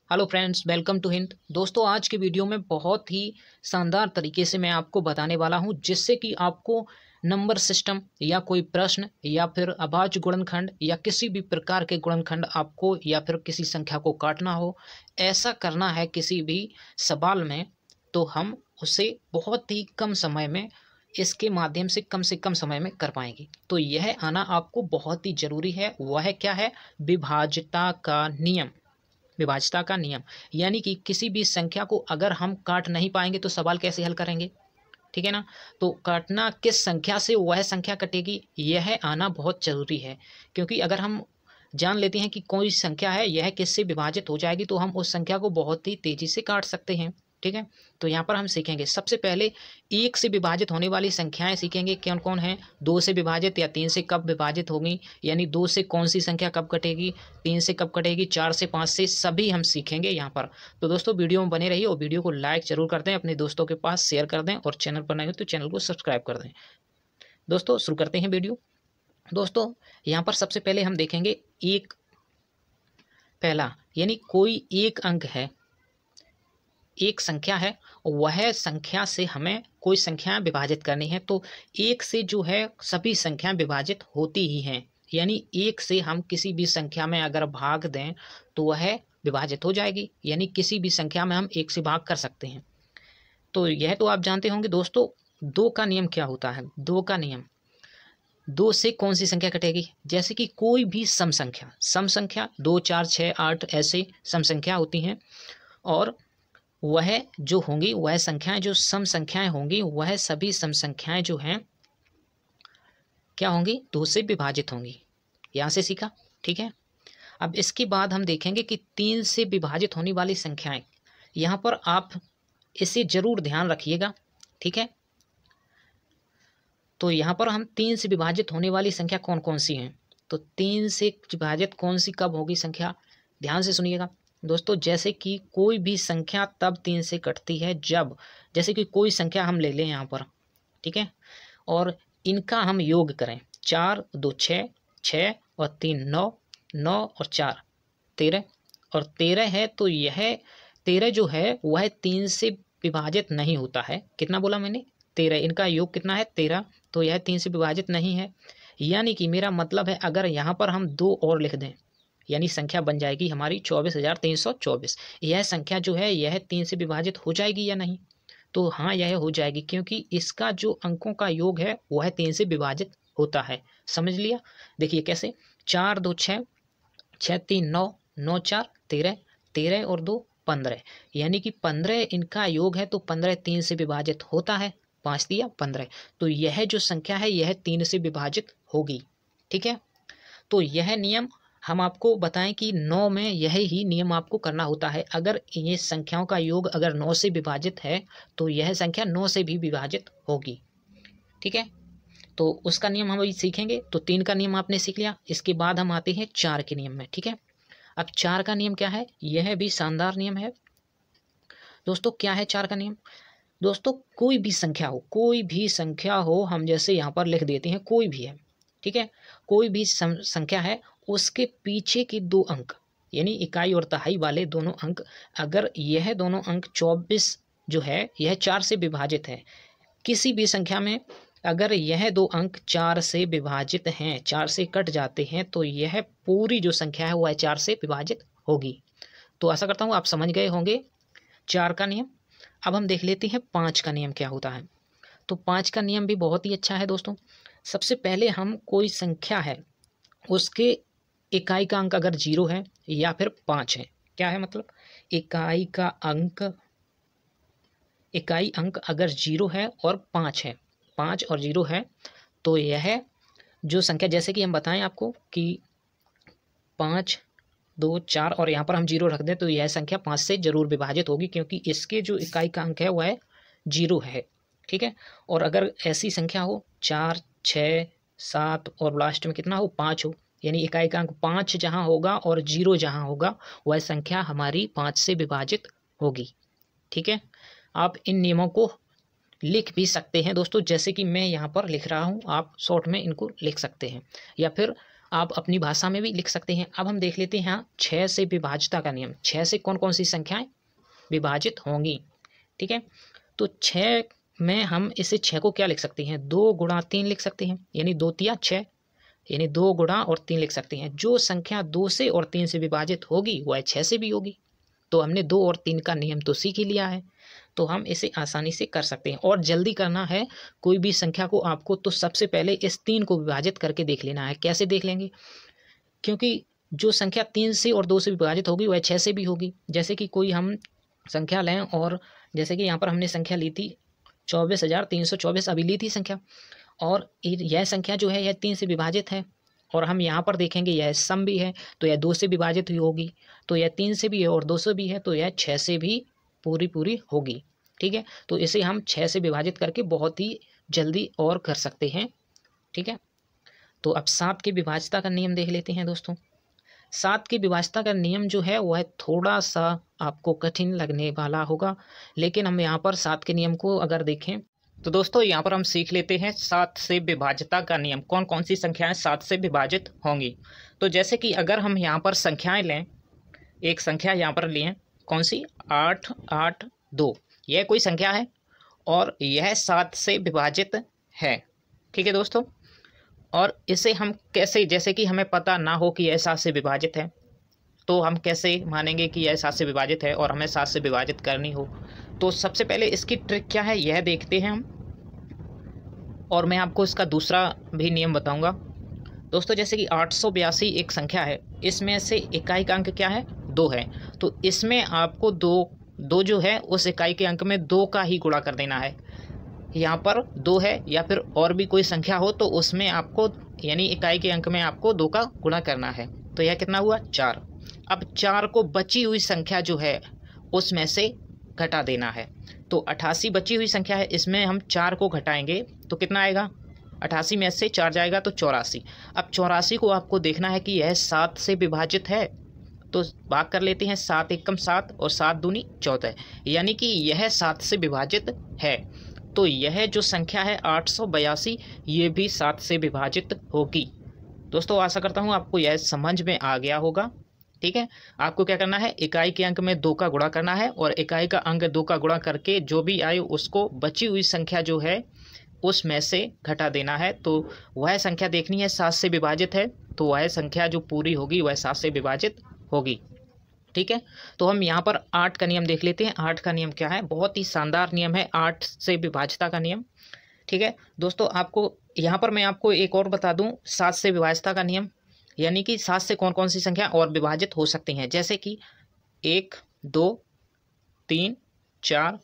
Hello friends, welcome to Hind. दोस्तों, आज की वीडियो में बहुत ही शानदार तरीके से मैं आपको बताने वाला हूं, जिससे कि आपको नंबर सिस्टम या कोई प्रश्न या फिर अभाज्य गुणनखंड या किसी भी प्रकार के गुणनखंड आपको या फिर किसी संख्या को काटना हो, ऐसा करना है किसी भी सवाल में, तो हम उसे बहुत ही कम समय में इसके माध्यम से कम समय में कर पाएंगे। तो यह आना आपको बहुत ही ज़रूरी है। वह क्या है? विभाज्यता का नियम। विभाज्यता का नियम यानी कि किसी भी संख्या को अगर हम काट नहीं पाएंगे तो सवाल कैसे हल करेंगे? ठीक है ना। तो काटना किस संख्या से वह संख्या कटेगी, यह आना बहुत जरूरी है। क्योंकि अगर हम जान लेते हैं कि कोई संख्या है, यह किससे विभाजित हो जाएगी, तो हम उस संख्या को बहुत ही तेजी से काट सकते हैं। ठीक है। तो यहाँ पर हम सीखेंगे सबसे पहले एक से विभाजित होने वाली संख्याएं सीखेंगे कौन कौन है। दो से विभाजित या तीन से कब विभाजित होगी, यानी दो से कौन सी संख्या कब कटेगी, तीन से कब कटेगी, चार से, पाँच से, सभी हम सीखेंगे यहाँ पर। तो दोस्तों, वीडियो में बने रहिए और वीडियो को लाइक जरूर कर दें, अपने दोस्तों के पास शेयर कर दें और चैनल पर नए हो तो चैनल को सब्सक्राइब कर दें। दोस्तों, शुरू करते हैं वीडियो। दोस्तों, यहाँ पर सबसे पहले हम देखेंगे एक पहला, यानी कोई एक अंक है, एक संख्या है, वह संख्या से हमें कोई संख्या विभाजित करनी है। तो एक से जो है सभी संख्या विभाजित होती ही हैं, यानी एक से हम किसी भी संख्या में अगर भाग दें तो वह विभाजित हो जाएगी, यानी किसी भी संख्या में हम एक से भाग कर सकते हैं। तो यह तो आप जानते होंगे। दोस्तों, दो का नियम क्या होता है? दो का नियम, दो से कौन सी संख्या कटेगी? जैसे कि कोई भी सम संख्या 2, 4, 6, 8 ऐसे सम संख्या होती हैं, और वह जो होंगी, वह संख्याएं जो सम संख्याएं होंगी, वह सभी सम संख्याएं जो हैं क्या होंगी? दो से विभाजित होंगी। यहाँ से सीखा। ठीक है। अब इसके बाद हम देखेंगे कि तीन से विभाजित होने वाली संख्याएं, यहाँ पर आप इसे जरूर ध्यान रखिएगा। ठीक है। तो यहाँ पर हम तीन से विभाजित होने वाली संख्या कौन कौन सी हैं? तो तीन से विभाजित कौन सी कब होगी संख्या? ध्यान से सुनिएगा दोस्तों। जैसे कि कोई भी संख्या तब तीन से कटती है जब, जैसे कि कोई संख्या हम ले लें यहाँ पर, ठीक है, और इनका हम योग करें। 4, 2, 6, 6 और 3 9, 9 और 4 13, और 13 है, तो यह 13 जो है वह तीन से विभाजित नहीं होता है। कितना बोला मैंने? 13। इनका योग कितना है? 13। तो यह तीन से विभाजित नहीं है। यानी कि मेरा मतलब है, अगर यहाँ पर हम दो और लिख दें, यानी संख्या बन जाएगी हमारी 24,324। यह संख्या जो है यह तीन से विभाजित हो जाएगी या नहीं? तो हाँ, यह हो जाएगी, क्योंकि इसका जो अंकों का योग है वह तीन से विभाजित होता है। समझ लिया? देखिए कैसे। 4, 2, 6, 6, 3, 9, 9, 4, 13, 13 और 2 15, यानी कि 15 इनका योग है, तो 15 तीन से विभाजित होता है। 5 दिया 15, तो यह जो संख्या है यह तीन से विभाजित होगी। ठीक है। तो यह नियम हम आपको बताएं कि 9 में यह ही नियम आपको करना होता है। अगर ये संख्याओं का योग अगर 9 से विभाजित है तो यह संख्या 9 से भी विभाजित होगी। ठीक है। तो उसका नियम हम अभी सीखेंगे। तो 3 का नियम आपने सीख लिया। इसके बाद हम आते हैं 4 के नियम में। ठीक है। अब 4 का नियम क्या है? यह भी शानदार नियम है दोस्तों। क्या है 4 का नियम? दोस्तों, कोई भी संख्या हो, हम जैसे यहाँ पर लिख देते हैं, कोई भी है, ठीक है, कोई भी संख्या है, उसके पीछे के दो अंक, यानी इकाई और दहाई वाले दोनों अंक, अगर यह दोनों अंक 24 जो है यह 4 से विभाजित है, किसी भी संख्या में अगर यह दो अंक 4 से विभाजित हैं, 4 से कट जाते हैं, तो यह पूरी जो संख्या है वह 4 से विभाजित होगी। तो आशा करता हूँ आप समझ गए होंगे 4 का नियम। अब हम देख लेते हैं 5 का नियम क्या होता है। तो 5 का नियम भी बहुत ही अच्छा है दोस्तों। सबसे पहले हम कोई संख्या है, उसके इकाई का अंक अगर 0 है या फिर 5 है, क्या है मतलब, इकाई अंक अगर 0 है और 5 है, 5 और 0 है, तो यह जो संख्या, जैसे कि हम बताएं आपको कि 5, 2, 4 और यहाँ पर हम 0 रख दें, तो यह संख्या 5 से जरूर विभाजित होगी, क्योंकि इसके जो इकाई का अंक है वह 0 है। ठीक है। और अगर ऐसी संख्या हो 4, 6, 7 और लास्ट में कितना हो? 5 हो, यानी इकाई का अंक 5 जहाँ होगा और 0 जहाँ होगा, वह संख्या हमारी 5 से विभाजित होगी। ठीक है। आप इन नियमों को लिख भी सकते हैं दोस्तों, जैसे कि मैं यहाँ पर लिख रहा हूँ, आप शॉर्ट में इनको लिख सकते हैं, या फिर आप अपनी भाषा में भी लिख सकते हैं। अब हम देख लेते हैं 6 से विभाज्यता का नियम। 6 से कौन कौन सी संख्याएं विभाजित होंगी, ठीक है। तो 6 में हम इसे 6 को क्या लिख सकते हैं, 2 गुणा 3 लिख सकते हैं, यानी 2 तिया 6, यानी 2 गुणा और 3 लिख सकते हैं। जो संख्या 2 से और 3 से विभाजित होगी वह 6 से भी होगी। तो हमने 2 और 3 का नियम तो सीख ही लिया है, तो हम इसे आसानी से कर सकते हैं। और जल्दी करना है कोई भी संख्या को आपको, तो सबसे पहले इस 3 को विभाजित करके देख लेना है। कैसे देख लेंगे, क्योंकि जो संख्या 3 से और 2 से विभाजित होगी वह 6 से भी होगी। जैसे कि कोई हम संख्या लें, और जैसे कि यहाँ पर हमने संख्या ली थी 24,324 अभी ली थी संख्या, और यह संख्या जो है यह 3 से विभाजित है, और हम यहाँ पर देखेंगे यह सम भी है, तो यह 2 से विभाजित हुई होगी, तो यह 3 से भी है और 2 से भी है, तो यह 6 से भी पूरी होगी, ठीक है। तो इसे हम 6 से विभाजित करके बहुत ही जल्दी और कर सकते हैं, ठीक है। तो अब 7 की विभाज्यता का नियम देख लेते हैं दोस्तों। 7 की विभाज्यता का नियम जो है वह थोड़ा सा आपको कठिन लगने वाला होगा, लेकिन हम यहाँ पर 7 के नियम को अगर देखें तो दोस्तों यहाँ पर हम सीख लेते हैं 7 से विभाज्यता का नियम। कौन कौन सी संख्याएं 7 से विभाजित होंगी। तो जैसे कि अगर हम यहाँ पर संख्याएं लें, एक संख्या यहाँ पर लिए, कौन सी, 882, यह कोई संख्या है और यह 7 से विभाजित है, ठीक है दोस्तों। और इसे हम कैसे, जैसे कि हमें पता ना हो कि यह 7 से विभाजित है, तो हम कैसे मानेंगे कि यह 7 से विभाजित है और हमें 7 से विभाजित करनी हो। तो सबसे पहले इसकी ट्रिक क्या है यह देखते हैं हम, और मैं आपको इसका दूसरा भी नियम बताऊंगा दोस्तों। जैसे कि 882 एक संख्या है, इसमें से इकाई का अंक क्या है, 2 है, तो इसमें आपको दो जो है उस इकाई के अंक में 2 का ही गुणा कर देना है। यहाँ पर 2 है या फिर और भी कोई संख्या हो तो उसमें आपको, यानी इकाई के अंक में आपको 2 का गुणा करना है। तो यह कितना हुआ, 4। अब 4 को बची हुई संख्या जो है उसमें से घटा देना है। तो 88 बची हुई संख्या है, इसमें हम 4 को घटाएंगे तो कितना आएगा, 88 में से 4 जाएगा तो 84। अब 84 को आपको देखना है कि यह 7 से विभाजित है, तो भाग कर लेते हैं, 7 एकम 7 और 7 दूनी 14, यानी कि यह 7 से विभाजित है। तो यह जो संख्या है 882 ये भी 7 से विभाजित होगी। दोस्तों आशा करता हूँ आपको यह समझ में आ गया होगा, ठीक है। आपको क्या करना है, इकाई के अंक में 2 का गुणा करना है, और इकाई का अंक 2 का गुणा करके जो भी आए उसको बची हुई संख्या जो है उसमें से घटा देना है। तो वह संख्या देखनी है 7 से विभाजित है, तो वह संख्या जो पूरी होगी वह 7 से विभाजित होगी, ठीक है। तो हम यहाँ पर 8 का नियम देख लेते हैं। 8 का नियम क्या है, बहुत ही शानदार नियम है 8 से विभाज्यता का नियम, ठीक है दोस्तों। आपको यहाँ पर मैं आपको एक और बता दूँ 7 से विभाज्यता का नियम, यानी कि 7 से कौन कौन सी संख्या और विभाजित हो सकती हैं। जैसे कि 1, 2, 3, 4,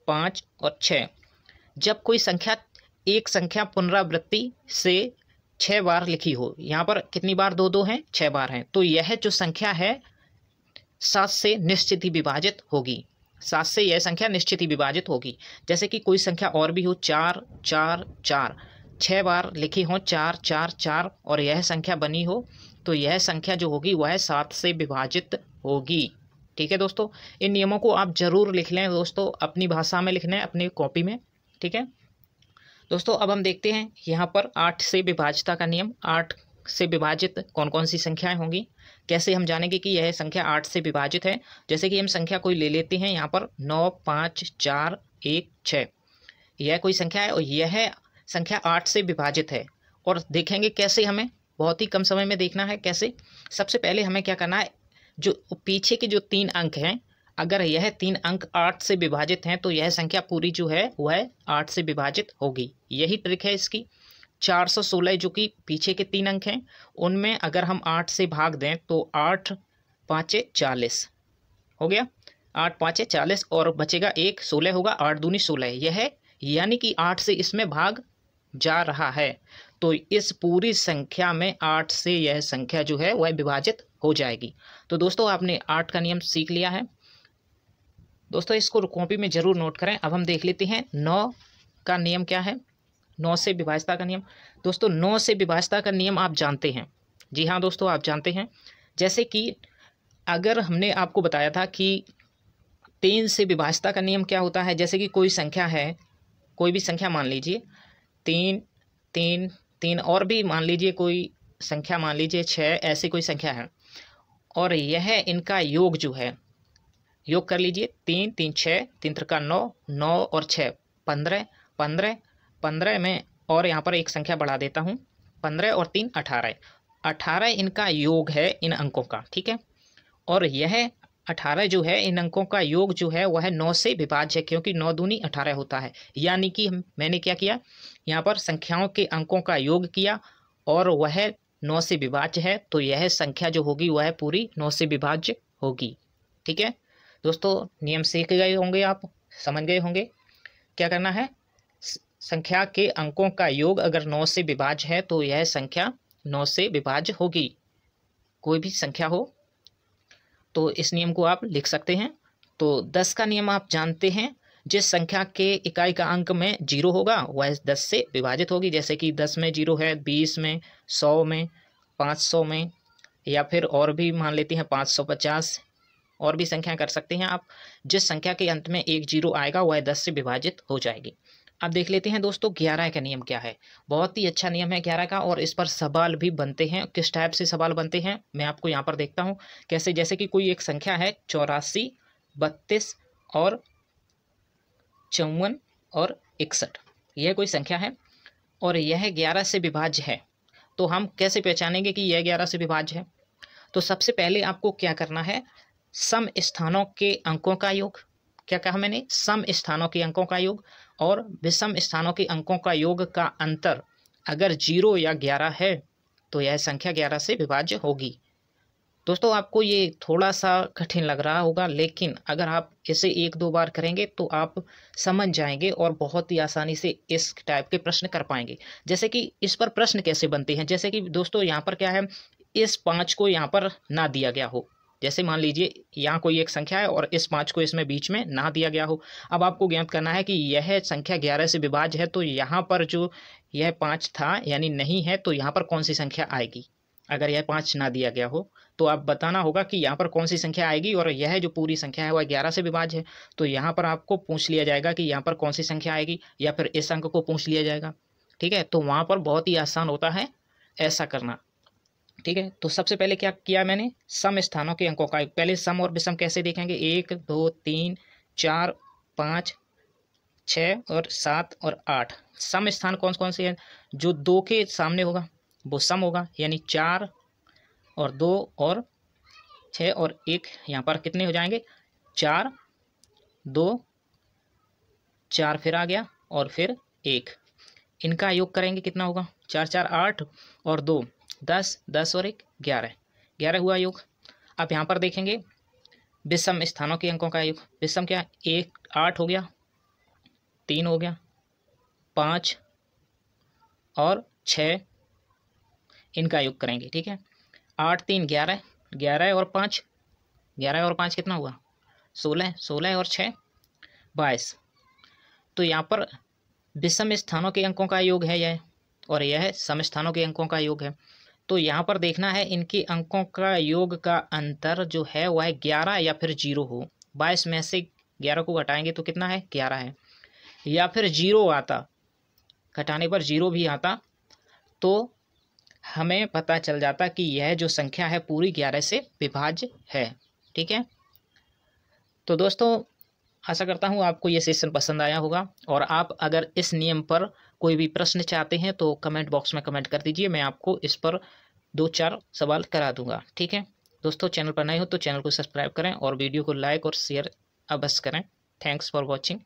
5 और 6। जब कोई संख्या, एक संख्या पुनरावृत्ति से 6 बार लिखी हो, यहाँ पर कितनी बार 2 हैं, 6 बार हैं, तो यह जो संख्या है 7 से निश्चित ही विभाजित होगी। 7 से यह संख्या निश्चित ही विभाजित होगी। जैसे कि कोई संख्या और भी हो, 4, 4, 4, 6 बार लिखी हो 4, 4, 4 और यह संख्या बनी हो, तो यह संख्या जो होगी वह 7 से विभाजित होगी, ठीक है दोस्तों। इन नियमों को आप जरूर लिख लें दोस्तों, अपनी भाषा में लिखना है, अपनी कॉपी में, ठीक है दोस्तों। अब हम देखते हैं यहाँ पर 8 से विभाज्यता का नियम। 8 से विभाजित कौन कौन सी संख्याएं होंगी, कैसे हम जानेंगे कि यह संख्या 8 से विभाजित है। जैसे कि हम संख्या कोई ले लेते हैं यहाँ पर 9, 5, 4, 1, 6, यह कोई संख्या है और यह संख्या 8 से विभाजित है। और देखेंगे कैसे, हमें बहुत ही कम समय में देखना है कैसे। सबसे पहले हमें क्या करना है, जो पीछे के जो 3 अंक हैं, अगर यह 3 अंक 8 से विभाजित हैं तो यह संख्या पूरी जो है वह 8 से विभाजित होगी। यही ट्रिक है इसकी। 416 जो कि पीछे के 3 अंक हैं, उनमें अगर हम 8 से भाग दें तो 8 5 40 हो गया, 8 5 40 और बचेगा 1, 16 होगा, 8 दूनी 16, यह यानी कि 8 से इसमें भाग जा रहा है, तो इस पूरी संख्या में 8 से यह संख्या जो है वह विभाजित हो जाएगी। तो दोस्तों आपने 8 का नियम सीख लिया है दोस्तों, इसको कॉपी में जरूर नोट करें। अब हम देख लेते हैं 9 का नियम क्या है। 9 से विभाज्यता का नियम। दोस्तों 9 से विभाज्यता का नियम आप जानते हैं, जी हाँ दोस्तों आप जानते हैं। जैसे कि अगर हमने आपको बताया था कि 3 से विभाज्यता का नियम क्या होता है। जैसे कि कोई संख्या है, कोई भी संख्या मान लीजिए 3, 3, 3 और भी मान लीजिए कोई संख्या मान लीजिए 6 ऐसी कोई संख्या है और यह इनका योग जो है, योग कर लीजिए 3 3 6 3 त्रिका 9 9 और 6 15 15 15 में, और यहाँ पर एक संख्या बढ़ा देता हूँ 15 और 3 18 18 इनका योग है इन अंकों का, ठीक है। और यह 18 जो है इन अंकों का योग जो है वह 9 से विभाज्य है, क्योंकि 9 दूनी 18 होता है। यानी कि मैंने क्या किया, यहाँ पर संख्याओं के अंकों का योग किया और वह 9 से विभाज्य है, तो यह संख्या जो होगी वह पूरी 9 से विभाज्य होगी, ठीक है। दोस्तों नियम सीख गए होंगे, आप समझ गए होंगे क्या करना है। संख्या के अंकों का योग अगर 9 से विभाज्य है तो यह संख्या 9 से विभाज्य होगी, कोई भी संख्या हो। तो इस नियम को आप लिख सकते हैं। तो 10 का नियम आप जानते हैं, जिस संख्या के इकाई का अंक में 0 होगा वह 10 से विभाजित होगी। जैसे कि 10 में 0 है, 20 में, 100 में, 500 में, या फिर और भी मान लेते हैं 550, और भी संख्या कर सकते हैं आप। जिस संख्या के अंत में एक 0 आएगा वह 10 से विभाजित हो जाएगी। अब देख लेते हैं दोस्तों 11 का नियम क्या है। बहुत ही अच्छा नियम है 11 का, और इस पर सवाल भी बनते हैं। किस टाइप से सवाल बनते हैं मैं आपको यहाँ पर देखता हूँ कैसे। जैसे कि कोई एक संख्या है 84, 32 और 54 और 61, यह कोई संख्या है और यह 11 से विभाज्य है। तो हम कैसे पहचानेंगे कि यह 11 से विभाज्य है। तो सबसे पहले आपको क्या करना है, सम स्थानों के अंकों का योग, क्या कहा मैंने, सम स्थानों के अंकों का योग और विषम स्थानों के अंकों का योग का अंतर अगर 0 या 11 है तो यह संख्या 11 से विभाज्य होगी। दोस्तों आपको ये थोड़ा सा कठिन लग रहा होगा, लेकिन अगर आप इसे 1-2 बार करेंगे तो आप समझ जाएंगे और बहुत ही आसानी से इस टाइप के प्रश्न कर पाएंगे। जैसे कि इस पर प्रश्न कैसे बनते हैं, जैसे कि दोस्तों यहाँ पर क्या है, इस 5 को यहाँ पर ना दिया गया हो। जैसे मान लीजिए यहाँ कोई एक संख्या है और इस 5 को इसमें बीच में ना दिया गया हो। अब आपको ज्ञात करना है कि यह संख्या 11 से विभाज्य है, तो यहाँ पर जो यह 5 था यानी नहीं है, तो यहाँ पर कौन सी संख्या आएगी। अगर यह 5 ना दिया गया हो तो आप बताना होगा कि यहाँ पर कौन सी संख्या आएगी, और यह जो पूरी संख्या है वह 11 से विभाज्य है। तो यहाँ पर आपको पूछ लिया जाएगा कि यहाँ पर कौन सी संख्या आएगी, या फिर इस अंक को पूछ लिया जाएगा, ठीक है। तो वहाँ पर बहुत ही आसान होता है ऐसा करना, ठीक है। तो सबसे पहले क्या किया मैंने, सम स्थानों के अंकों का, पहले सम और विषम कैसे देखेंगे, 1 2 3 4 5 6 और 7 और 8। सम स्थान कौन कौन से हैं, जो 2 के सामने होगा वो सम होगा, यानी 4 और 2 और 6 और 1, यहाँ पर कितने हो जाएंगे, 4 2 4 फिर आ गया और फिर 1, इनका योग करेंगे कितना होगा, 4 4 8 और 2 10 10 और 1 11 11 हुआ योग। अब यहाँ पर देखेंगे विषम स्थानों के अंकों का योग, विषम क्या, 1 8 हो गया, 3 हो गया, 5 और 6, इनका योग करेंगे, ठीक है। 8 3 11 11 और 5 11 और 5 कितना हुआ, 16 16 और 6 22। तो यहाँ पर विषम स्थानों के अंकों का योग है यह, और यह सम स्थानों के अंकों का योग है। तो यहाँ पर देखना है इनके अंकों का योग का अंतर जो है वह 11 या फिर 0 हो। 22 में से 11 को घटाएंगे तो कितना है, 11 है, या फिर 0 आता, घटाने पर 0 भी आता, तो हमें पता चल जाता कि यह जो संख्या है पूरी 11 से विभाज्य है, ठीक है। तो दोस्तों आशा करता हूँ आपको ये सेशन पसंद आया होगा, और आप अगर इस नियम पर कोई भी प्रश्न चाहते हैं तो कमेंट बॉक्स में कमेंट कर दीजिए, मैं आपको इस पर 2-4 सवाल करा दूंगा, ठीक है। दोस्तों चैनल पर नए हो तो चैनल को सब्सक्राइब करें और वीडियो को लाइक और शेयर अवश्य करें। Thanks for watching.